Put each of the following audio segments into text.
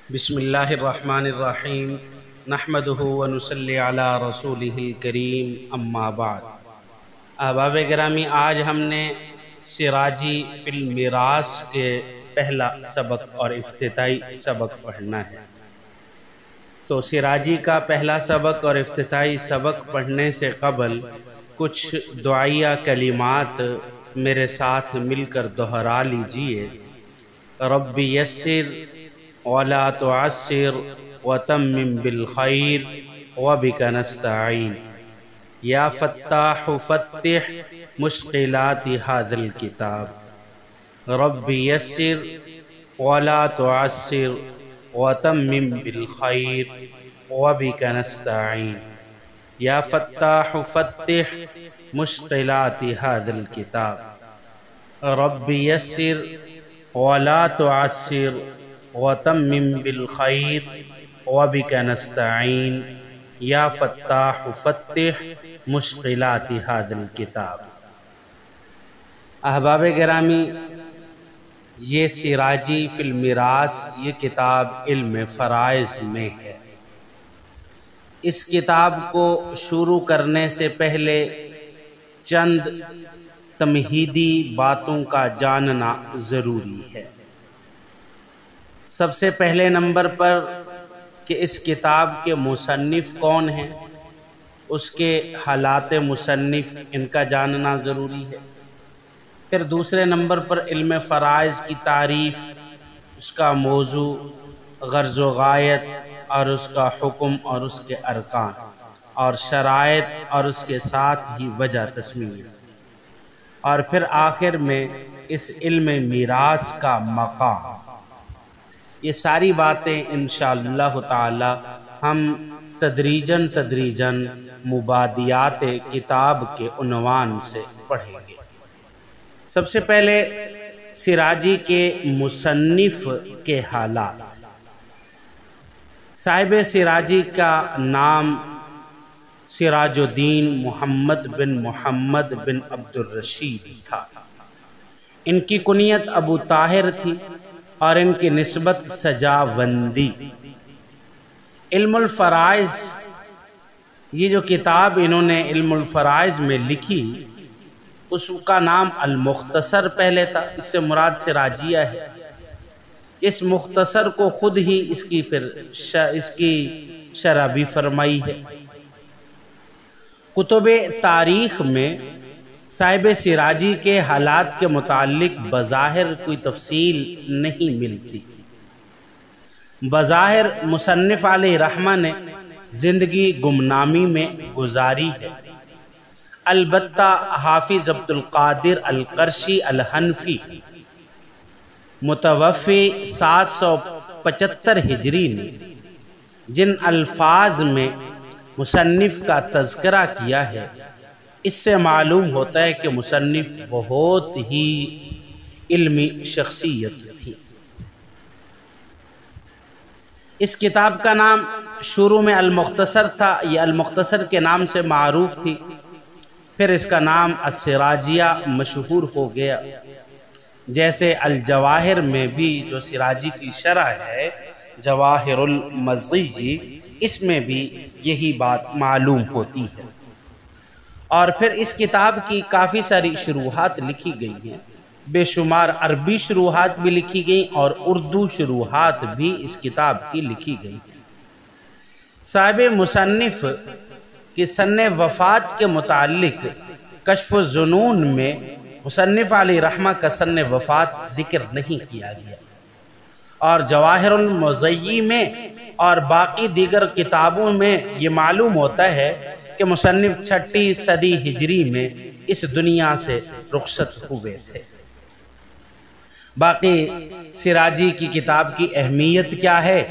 بسم اللہ الرحمن الرحیم نحمدہ ونصلی علی رسولہ الکریم اما بعد۔ احباب گرامی، آج ہم نے سراجی فی المیراث کے پہلا سبق اور افتتاحی سبق پڑھنا ہے۔ تو سراجی کا پہلا سبق اور افتتاحی سبق پڑھنے سے قبل کچھ دعائیہ کلمات میرے ساتھ مل کر دہرا لیجئے۔ رب یسر ولا تعسر وتمم بالخیر وبک نستعین، یا فتاح فتح مشکلات ھذا الکتاب۔ رب یسر ولا تعسر وتمم بالخیر وبک نستعین، یا فتاح فتح مشکلات ھذا الکتاب۔ رب یسر ولا تعسر وتمم بالخیر وبک نستعین، یا فتاح فتح مشکلات ھذا الکتاب۔ احباب گرامی، یہ سراجی فی المیراث یہ کتاب علم فرائض میں ہے۔ اس کتاب کو شروع کرنے سے پہلے چند تمہیدی باتوں کا جاننا ضروری ہے۔ سب سے پہلے نمبر پر کہ اس کتاب کے مصنف کون ہیں، اس کے حالات مصنف ان کا جاننا ضروری ہے۔ پھر دوسرے نمبر پر علم فرائض کی تعریف، اس کا موضوع، غرض و غایت اور اس کا حکم اور اس کے ارکان اور شرائط اور اس کے ساتھ ہی وجہ تسمیہ، اور پھر آخر میں اس علم میراث کا مقام۔ یہ ساری باتیں انشاءاللہ تعالی ہم تدریجاً مبادیات کتاب کے عنوان سے پڑھیں گے۔ سب سے پہلے سراجی کے مصنف کے حالات۔ صاحب سراجی کا نام سراج الدین محمد بن عبد الرشید تھا۔ ان کی کنیت ابو طاہر تھی اور ان کی نسبت سجاوندی۔ علم الفرائض، یہ جو کتاب انہوں نے علم الفرائض میں لکھی، اس کا نام المختصر پہلے تھا، اس سے مراد سراجیہ ہے۔ اس مختصر کو خود ہی اس کی شرح بھی فرمائی ہے۔ کتب تاریخ میں صاحب سراجی کے حالات کے متعلق بظاہر کوئی تفصیل نہیں ملتی۔ بظاہر مصنف علیہ رحمہ نے زندگی گمنامی میں گزاری ہے، البتہ حافظ عبد القادر القرشی الحنفی متوفی 775 ہجری نے جن الفاظ میں مصنف کا تذکرہ کیا ہے، اس سے معلوم ہوتا ہے کہ مصنف بہت ہی علمی شخصیت تھی۔ اس کتاب کا نام شروع میں المختصر تھا، یہ المختصر کے نام سے معروف تھی، پھر اس کا نام السراجیہ مشہور ہو گیا۔ جیسے الجواہر میں بھی جو سراجی کی شرح ہے، جواہر المزغی، اس میں بھی یہی بات معلوم ہوتی ہے۔ اور پھر اس کتاب کی کافی ساری شروحات لکھی گئی ہیں، بے شمار عربی شروحات بھی لکھی گئیں اور اردو شروحات بھی اس کتاب کی لکھی گئی ہیں۔ صاحب مصنف کی سن وفات کے متعلق کشف الظنون میں مصنف علیہ رحمہ کا سن وفات ذکر نہیں کیا گیا، اور جواہر المزغی میں اور باقی دیگر کتابوں میں یہ معلوم ہوتا ہے کہ مصنف 6 صدی ہجری میں اس دنیا سے رخصت ہوئے تھے۔ باقی سراجی کی کتاب کی اہمیت کیا ہے؟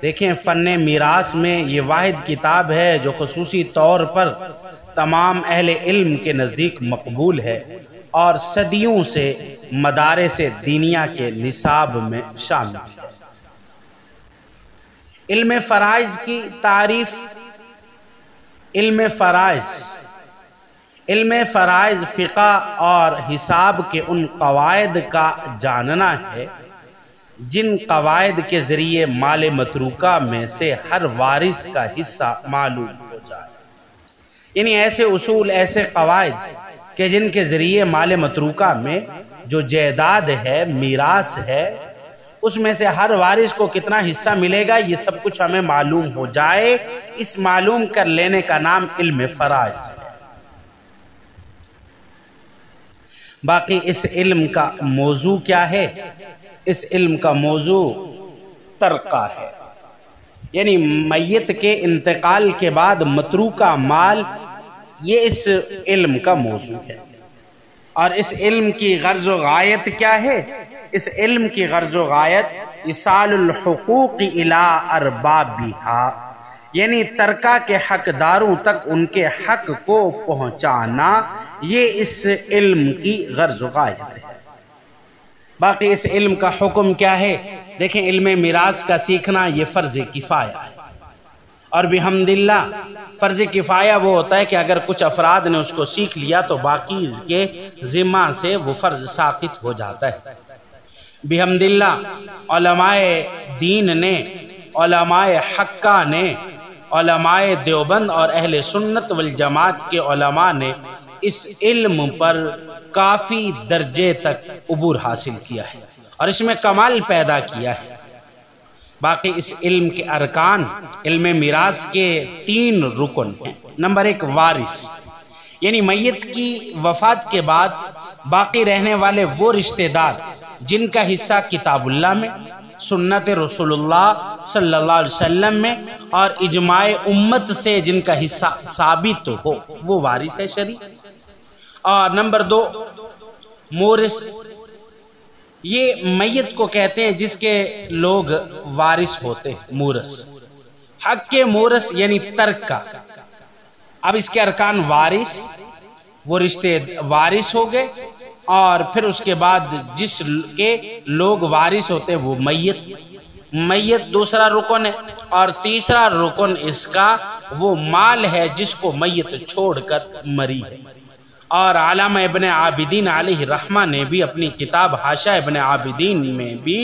دیکھیں، فن میراث میں یہ واحد کتاب ہے جو خصوصی طور پر تمام اہل علم کے نزدیک مقبول ہے اور صدیوں سے مدارس دینیہ کے نصاب میں شامل ہے۔ علم فرائض کی تعریف۔ علم فرائض فقہ اور حساب کے ان قواعد کا جاننا ہے جن قواعد کے ذریعے مال متروکہ میں سے ہر وارث کا حصہ معلوم ہو جائے، یعنی ایسے اصول، ایسے قواعد کہ جن کے ذریعے مال متروکہ میں جو جائیداد ہے، میراث ہے، اس میں سے ہر وارث کو کتنا حصہ ملے گا، یہ سب کچھ ہمیں معلوم ہو جائے۔ اس معلوم کر لینے کا نام علم فرائض ہے۔ باقی اس علم کا موضوع کیا ہے؟ اس علم کا موضوع ترکہ ہے، یعنی میت کے انتقال کے بعد متروکہ مال، یہ اس علم کا موضوع ہے۔ اور اس علم کی غرض و غایت کیا ہے؟ اس علم کی غرض و غایت ایصال الحقوق الی اربابہا، یعنی ترکہ کے حقداروں تک ان کے حق کو پہنچانا، یہ اس علم کی غرض و غایت ہے۔ باقی اس علم کا حکم کیا ہے؟ دیکھیں، علم میراث کا سیکھنا یہ فرض کفایہ ہے، اور بحمداللہ فرض کفایہ وہ ہوتا ہے کہ اگر کچھ افراد نے اس کو سیکھ لیا تو باقی کے ذمہ سے وہ فرض ساقط ہو جاتا ہے۔ بحمداللہ علماء دین نے، علماء حقہ نے، علماء دیوبند اور اہل سنت والجماعت کے علماء نے اس علم پر کافی درجے تک عبور حاصل کیا ہے اور اس میں کمال پیدا کیا ہے۔ باقی اس علم کے ارکان، علم میراث کے 3 رکن ہیں۔ نمبر 1 وارث، یعنی میت کی وفات کے بعد باقی رہنے والے وہ رشتہ دار جن کا حصہ کتاب اللہ میں، سنت رسول اللہ صلی اللہ علیہ وسلم میں اور اجماع امت سے جن کا حصہ ثابت ہو، وہ وارث ہے شرعی۔ اور نمبر 2 مورث، یہ میت کو کہتے ہیں جس کے لوگ وارث ہوتے ہیں، مورث۔ حق کے مورث یعنی ترک کا۔ اب اس کے ارکان وارث، وہ رشتے وارث ہو گئے، اور پھر اس کے بعد جس کے لوگ وارث ہوتے ہیں وہ میت۔ میت دوسرا رکن ہے، اور تیسرا رکن اس کا وہ مال ہے جس کو میت چھوڑ کر مری ہے۔ اور علامہ ابن عابدین علیہ رحمہ نے بھی اپنی کتاب حاشیہ ابن عابدین میں بھی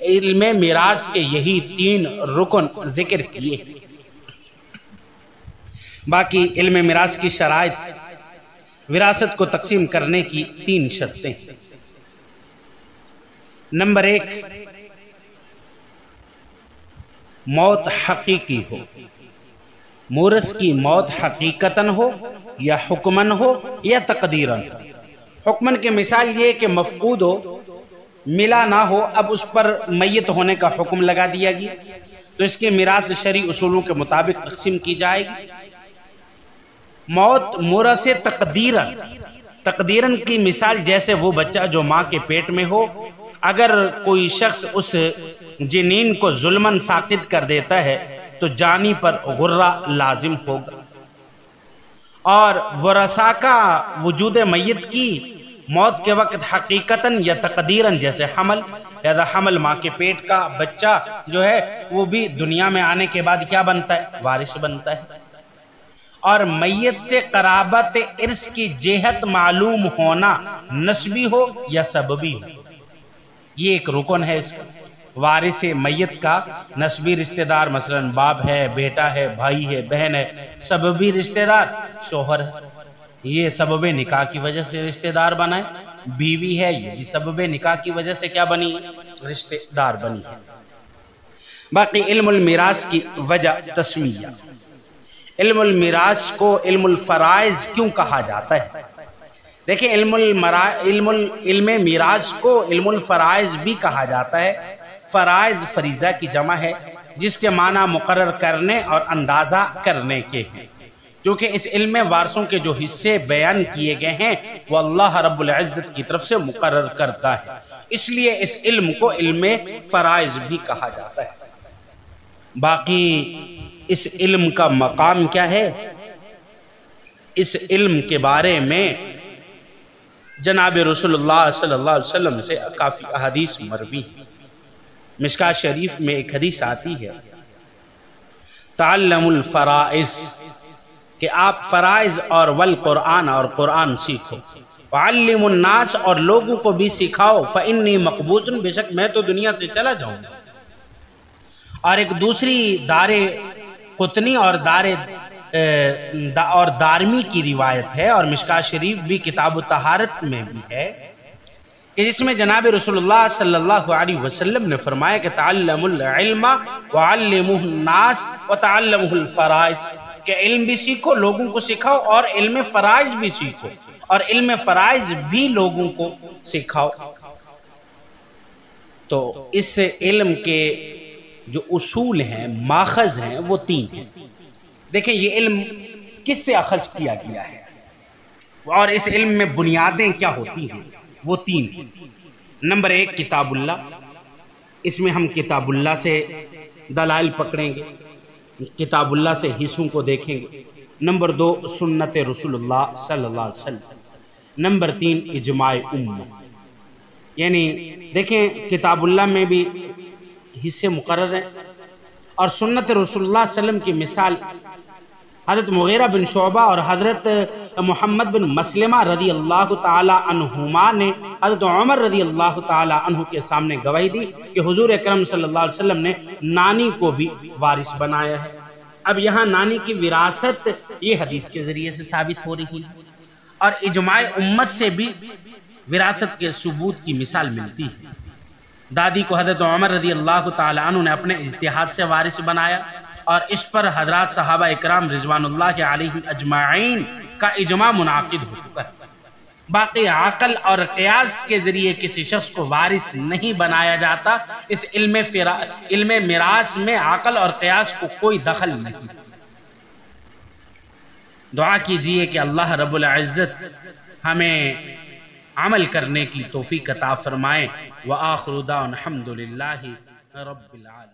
علم میراث کے یہی 3 رکن ذکر کیے۔ باقی علم میراث کی شرائط، وراثت کو تقسیم کرنے کی 3 شرطیں۔ نمبر 1 موت حقیقی ہو، مورث کی موت حقیقتاً ہو یا حکماً ہو یا تقدیراً۔ حکماً کی مثال یہ کہ مفقود ہو، ملا نہ ہو، اب اس پر میت ہونے کا حکم لگا دیا گیا تو اس کے میراث شرعی اصولوں کے مطابق تقسیم کی جائے گی۔ موت مورث تقدیراً، تقدیراً کی مثال جیسے وہ بچہ جو ماں کے پیٹ میں ہو، اگر کوئی شخص اس جنین کو ظلماً ساقط کر دیتا ہے تو جانی پر غرہ لازم ہوگا۔ اور ورثاء کا وجود میت کی موت کے وقت حقیقتاً یا تقدیراً، جیسے حمل، یا حمل ماں کے پیٹ کا بچہ جو ہے وہ بھی دنیا میں آنے کے بعد کیا بنتا ہے؟ وارث بنتا ہے۔ اور میت سے قرابت ارث کی جہت معلوم ہونا نسبی ہو یا سببی ہو، یہ ایک رکن ہے اس کا۔ وارث میت کا نسبی رشتہ دار مثلا باپ ہے، بیٹا ہے، بھائی ہے، بہن ہے۔ سببی رشتہ دار شوہر ہے، یہ سبب نکاح کی وجہ سے رشتہ دار بنا ہے۔ بیوی ہے، یہ بھی سبب نکاح کی وجہ سے کیا بنی؟ رشتہ دار بنی ہے۔ باقی علم المیراث کی وجہ تسمیہ، علم المیراث کو علم الفرائض کیوں کہا جاتا ہے؟ دیکھیں، علم میراث کو علم الفرائض بھی کہا جاتا ہے۔ فرائض فریضہ کی جمع ہے جس کے معنی مقرر کرنے اور اندازہ کرنے کے ہیں، کیونکہ اس علم میں وارثوں کے جو حصے بیان کیے گئے ہیں وہ اللہ رب العزت کی طرف سے مقرر کرتا ہے، اس لیے اس علم کو علم فرائض بھی کہا جاتا ہے۔ باقی اس علم کا مقام کیا ہے؟ اس علم کے بارے میں جناب رسول اللہ صلی اللہ علیہ وسلم سے کافی احادیث مروی ہیں۔ مشکاہ شریف میں ایک حدیث آتی ہے، تعلم الفرائض، کہ آپ فرائض اور والقرآن اور قرآن سیکھو، وعلم الناس، اور لوگوں کو بھی سکھاؤ، فإنی مقبوض، بے شک میں تو دنیا سے چلا جاؤں گا۔ اور ایک دوسری دار قطنی اور دارمی کی روایت ہے، اور مشکاۃ شریف بھی کتاب الطہارت میں بھی ہے، کہ جس میں جناب رسول اللہ صلی اللہ علیہ وسلم نے فرمایا کہ تعلموا العلم وعلموہ الناس وتعلموہ الفرائض، کہ علم بھی سیکھو، لوگوں کو سکھاؤ، اور علم فرائض بھی سیکھو، اور علم فرائض بھی لوگوں کو سکھاؤ۔ تو اس سے علم کے جو اصول ہیں، ماخذ ہیں، وہ 3 ہیں۔ دیکھیں یہ علم کس سے اخذ کیا گیا ہے، اور اس علم میں بنیادیں کیا ہوتی ہیں، وہ 3 ہیں۔ نمبر 1 کتاب اللہ، اس میں ہم کتاب اللہ سے دلائل پکڑیں گے، کتاب اللہ سے حصوں کو دیکھیں گے۔ نمبر 2 سنت رسول اللہ صلی اللہ علیہ وسلم۔ نمبر 3 اجماع امت، یعنی دیکھیں کتاب اللہ میں بھی حصے مقرر ہیں، اور سنت رسول اللہ صلی اللہ علیہ وسلم کی مثال حضرت مغیرہ بن شعبہ اور حضرت محمد بن مسلمہ رضی اللہ تعالی عنہما نے حضرت عمر رضی اللہ تعالی عنہ کے سامنے گواہی دی کہ حضور اکرم صلی اللہ علیہ وسلم نے نانی کو بھی وارث بنایا ہے۔ اب یہاں نانی کی وراثت یہ حدیث کے ذریعے سے ثابت ہو رہی ہے، اور اجماع امت سے بھی وراثت کے ثبوت کی مثال ملتی ہے۔ دادی کو حضرت عمر رضی اللہ تعالی عنہ نے اپنے اجتہاد سے وارث بنایا، اور اس پر حضرات صحابہ اکرام رضوان اللہ علیہم اجمعین کا اجماع منعقد ہو چکا ہے۔ باقی عقل اور قیاس کے ذریعے کسی شخص کو وارث نہیں بنایا جاتا۔ اس علم میراث میں عقل اور قیاس کو کوئی دخل نہیں۔ دعا کیجئے کہ اللہ رب العزت ہمیں عمل کرنے کی توفیق عطا فرمائے۔ وآخر دعوانا الحمد للہ رب العالمین۔